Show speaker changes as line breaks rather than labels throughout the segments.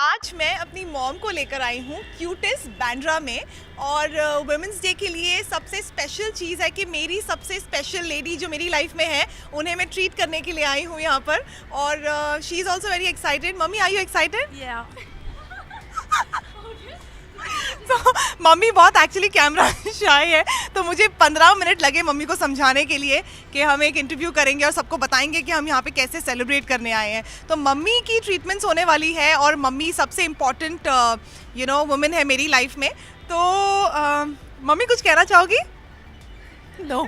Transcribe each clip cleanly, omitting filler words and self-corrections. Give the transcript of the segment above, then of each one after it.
आज मैं अपनी मॉम को लेकर आई हूँ क्यूटिस बांद्रा में और वुमेंस डे के लिए सबसे स्पेशल चीज़ है कि मेरी सबसे स्पेशल लेडी जो मेरी लाइफ में है उन्हें मैं ट्रीट करने के लिए आई हूँ यहाँ पर और she is also very excited. Mummy are you excited? तो मम्मी बहुत एक्चुअली कैमरा शाय है, तो मुझे 15 मिनट लगे मम्मी को समझाने के लिए कि हम एक इंटरव्यू करेंगे और सबको बताएंगे कि हम यहाँ पे कैसे सेलिब्रेट करने आए हैं। तो मम्मी की ट्रीटमेंट्स होने वाली है और मम्मी सबसे इम्पॉर्टेंट वुमेन है मेरी लाइफ में। तो मम्मी कुछ कहना चाहोगी? नो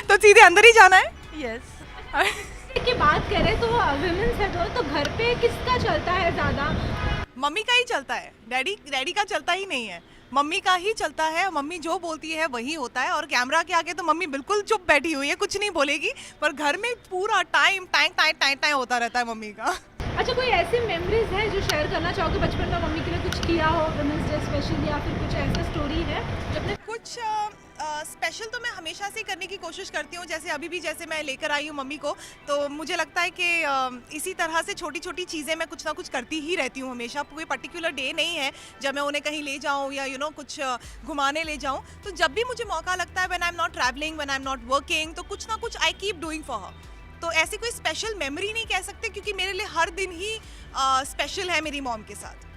तो सीधे अंदर ही जाना है।
यस की बात करें तो वुमेन्स है तो घर पे किसका चलता है ज़्यादा?
मम्मी का ही चलता है, डैडी का चलता ही नहीं है, मम्मी का ही चलता है। मम्मी जो बोलती है वही होता है और कैमरा के आगे तो मम्मी बिल्कुल चुप बैठी हुई है, कुछ नहीं बोलेगी, पर घर में पूरा टाइम टाइम होता रहता है मम्मी का।
अच्छा, कोई ऐसी मेमोरीज है जो शेयर करना चाहोगे बचपन में मम्मी के लिए कुछ किया हो वुमेन्स डे स्पेशल, या फिर कुछ ऐसा स्टोरी है जब
कुछ स्पेशल तो मैं हमेशा से करने की कोशिश करती हूँ, जैसे अभी भी जैसे मैं लेकर आई हूँ मम्मी को, तो मुझे लगता है कि इसी तरह से छोटी छोटी चीज़ें मैं कुछ ना कुछ करती ही रहती हूँ हमेशा। कोई पर्टिकुलर डे नहीं है जब मैं उन्हें कहीं ले जाऊँ या कुछ घुमाने ले जाऊँ। तो जब भी मुझे मौका लगता है when I am not travelling, when I am not working, तो कुछ ना कुछ I keep doing for her. तो ऐसी कोई स्पेशल मेमोरी नहीं कह सकते क्योंकि मेरे लिए हर दिन ही स्पेशल है मेरी मॉम के साथ।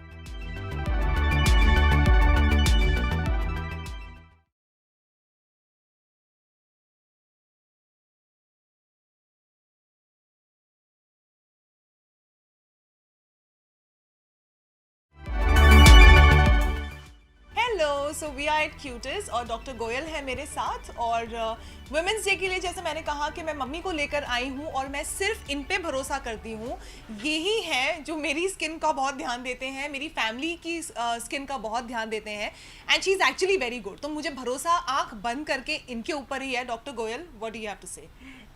Hello, so we are at Cutis और डॉक्टर गोयल है मेरे साथ। और वुमेंस डे के लिए जैसे मैंने कहा कि मैं मम्मी को लेकर आई हूँ और मैं सिर्फ इन पे भरोसा करती हूँ। यही है जो मेरी स्किन का बहुत ध्यान देते हैं, मेरी फैमिली की स्किन का बहुत ध्यान देते हैं and she is actually very good. तो मुझे भरोसा आंख बंद करके इनके ऊपर ही है। Doctor Goyal, what do you have to say?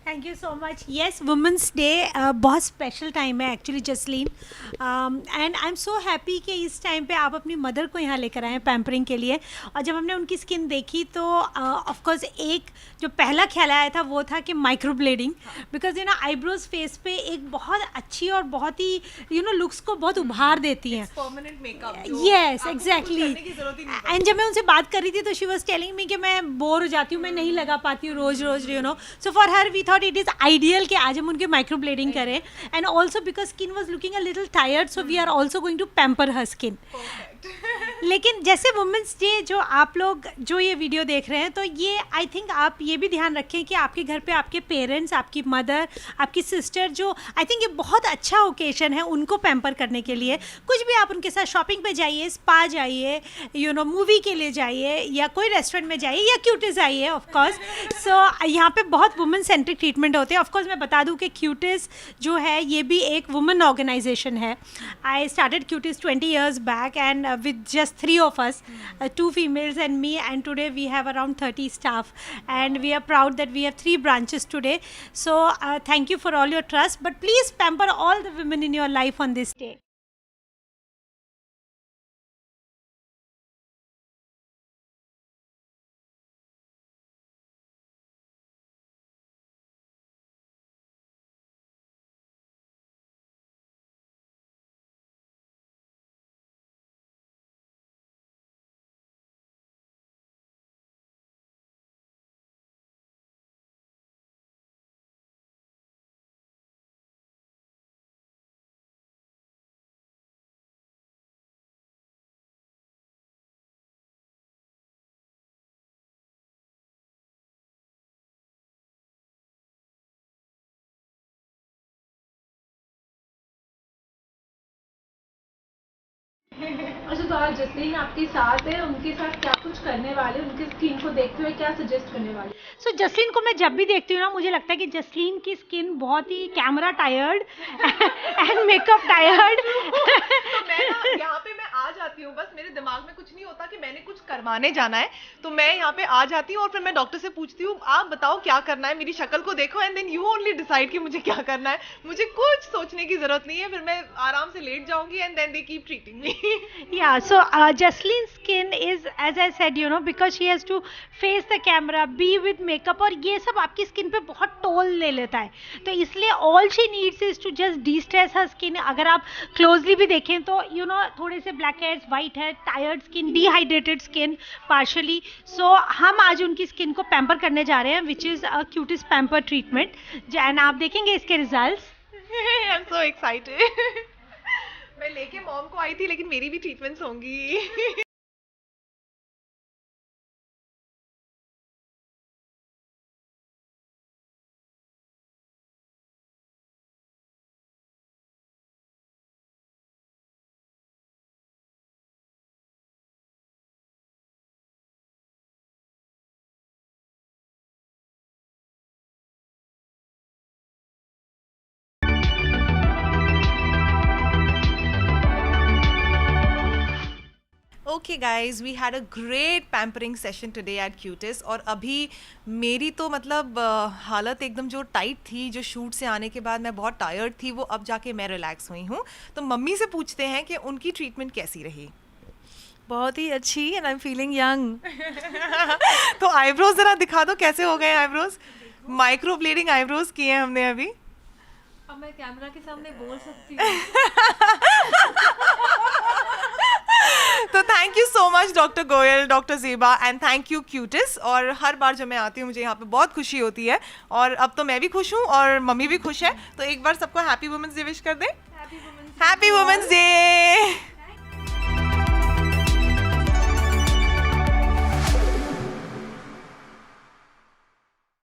Thank you so much. Yes, women's day बहुत स्पेशल टाइम है actually Jasleen, and I am so happy कि इस टाइम पे आप अपनी मदर को यहाँ लेकर आए हैं पैम्परिंग के लिए। और जब हमने उनकी स्किन देखी तो ऑफ कोर्स एक जो पहला ख्याल आया था वो था कि micro blending, because eyebrows face पे एक बहुत अच्छी और बहुत ही लुक्स को बहुत उभार देती हैं।
Permanent makeup.
Yes, exactly. And जब मैं उनसे बात कर रही थी तो शी वॉज टेलिंग मी कि मैं बोर हो जाती हूँ, मैं नहीं लगा पाती हूँ रोज रोज so for her we thought it is ideal कि आज हम उनके माइक्रो ब्लेडिंग करें। And also because skin was looking a little tired, so we are also going to pamper her skin. लेकिन जैसे वुमेंस डे जो आप लोग जो ये वीडियो देख रहे हैं, तो ये आई थिंक आप ये भी ध्यान रखें कि आपके घर पे आपके पेरेंट्स, आपकी मदर, आपकी सिस्टर, जो आई थिंक ये बहुत अच्छा ओकेजन है उनको पैम्पर करने के लिए। कुछ भी आप उनके साथ शॉपिंग पे जाइए, स्पा जाइए, मूवी के लिए जाइए, या कोई रेस्टोरेंट में जाइए, या क्यूटिस आइए ऑफकोर्स। सो यहाँ पे बहुत वुमेन सेंट्रिक ट्रीटमेंट होते हैं। ऑफकोर्स मैं बता दूँ कि क्यूटिस जो है ये भी एक वुमेन ऑर्गेनाइजेशन है। I started Cutis 20 years back and with just 3 of us, 2 females and me, and today we have around 30 staff, and we are proud that we have 3 branches today. So thank you for all your trust, but please pamper all the women in your life on this day.
अच्छा, तो आज जसलीन आपके साथ है, उनके साथ क्या कुछ करने वाले, उनकी स्किन को देखते हुए क्या सजेस्ट करने वाले?
सो जसलीन को मैं जब भी देखती हूँ ना, मुझे लगता है कि जसलीन की स्किन बहुत ही camera tired and makeup tired.
तो मैं यहाँ पे मैं आज जाती हूँ, बस मेरे दिमाग में कुछ नहीं होता कि मैंने कुछ करवाने जाना है, तो मैं यहाँ पे आ जाती हूँ और फिर मैं डॉक्टर से पूछती हूँ आप बताओ क्या करना है, मेरी शक्ल को देखो and then you only decide कि मुझे क्या करना है. मुझे कुछ सोचने की जरूरत नहीं है, फिर मैं आराम से लेट जाऊंगी and then they keep treating me.
Yeah, so Jaslin's skin is, as I said, you know, because she has to face the camera, be with makeup, और ये सब आपकी स्किन पे बहुत टोल ले लेता है, तो इसलिए all she needs is to just de-stress her skin. अगर आप क्लोजली भी देखें तो you know थोड़े से blackheads, white head, tired skin, dehydrated skin partially. So हम आज उनकी स्किन को पैम्पर करने जा रहे हैं, which is a Cutis pamper treatment, and आप देखेंगे इसके results.
I am so excited. मैं लेके मॉम को आई थी, लेकिन मेरी भी ट्रीटमेंट्स होंगी. Okay guys, we had a great pampering session today at Cutis. और अभी मेरी तो मतलब हालत एकदम जो टाइट थी, जो शूट से आने के बाद मैं बहुत टायर्ड थी, वो अब जाके मैं रिलैक्स हुई हूँ. तो मम्मी से पूछते हैं कि उनकी ट्रीटमेंट कैसी रही.
बहुत ही अच्छी and I am feeling young.
तो आईब्रोज जरा दिखा दो कैसे हो गए आईब्रोज. माइक्रो ब्लेडिंग आईब्रोज किए हैं हमने अभी.
अब मैं कैमरा के सामने बोल सकती हूँ.
तो thank you so much doctor Goyal, doctor Zeba, and thank you Cutis. और हर बार जब मैं आती हूँ मुझे यहाँ पे बहुत खुशी होती है, और अब तो मैं भी खुश हूँ और मम्मी भी खुश है. तो एक बार सबको हैप्पी वुमेंस डे विश कर दें. Happy women's day.